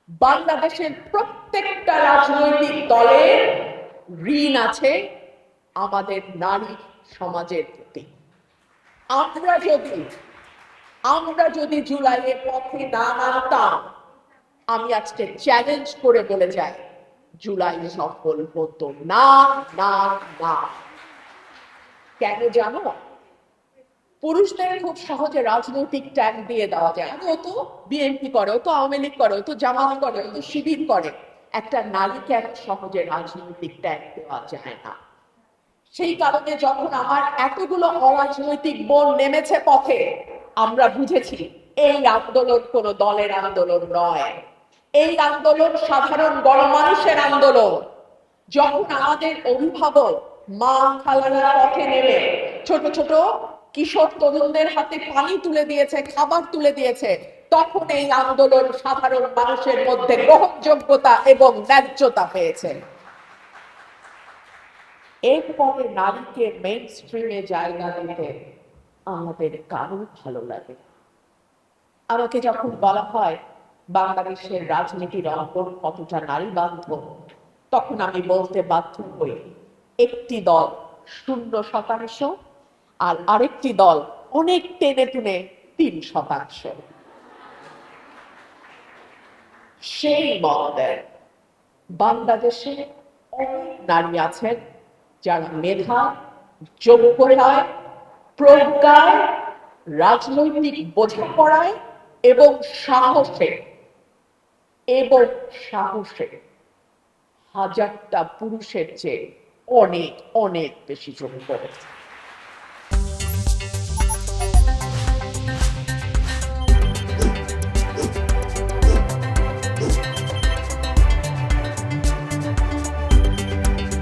বাংলাদেশের প্রত্যেকটা রাজনৈতিক দলের ঋণ আছে আমাদের নারী সমাজের প্রতি। আমরা যদি জুলাইয়ে পথে না নামতাম, আমি আজকে চ্যালেঞ্জ করে বলে যাই, জুলাই সফল হতো না না না। কেন জানো? পুরুষদের খুব সহজে রাজনৈতিক ট্যাগ দিয়ে দেওয়া যায়, ও তো বিএনপি করে, ও তো আওয়ামী লীগ করে, ও তো জামাত করে, ও তো শিবির করে। একটা নারীকে এত সহজে রাজনৈতিক ট্যাগ দেওয়া যায় না। সেই কারণে যখন আমার এতগুলো অরাজনৈতিক বোন নেমেছে পথে, আমরা বুঝেছি এই আন্দোলন কোনো দলের আন্দোলন নয়, এই আন্দোলন সাধারণ গণমানুষের আন্দোলন। যখন আমাদের অভিভাবক মা খালারা পথে নেমে ছোট ছোট কিশোর তরুণদের হাতে পানি তুলে দিয়েছে, খাবার তুলে দিয়েছে, তখন এই আন্দোলন সাধারণ মানুষের মধ্যে গ্রহণযোগ্যতা এবং ন্যায্যতা পেয়েছে। এরপরে নারীকে মেইন স্ট্রিমে জায়গা দিতে আমাদের কারো ভালো লাগে। আমাকে যখন বলা হয় বাংলাদেশের রাজনীতির অঙ্গন কতটা নারী বান্ধব, তখন আমি বলতে বাধ্য হই, একটি দল 0% আর আরেকটি দল অনেক টেনে টুনে 3%। সেই মতে বাংলাদেশে অনেক নারী আছেন যারা মেধা, যোগ্যতায়, প্রজ্ঞায়, রাজনৈতিক বোঝাপড়ায় এবং সাহসে হাজারটা পুরুষের চেয়ে অনেক অনেক বেশি যোগ্য।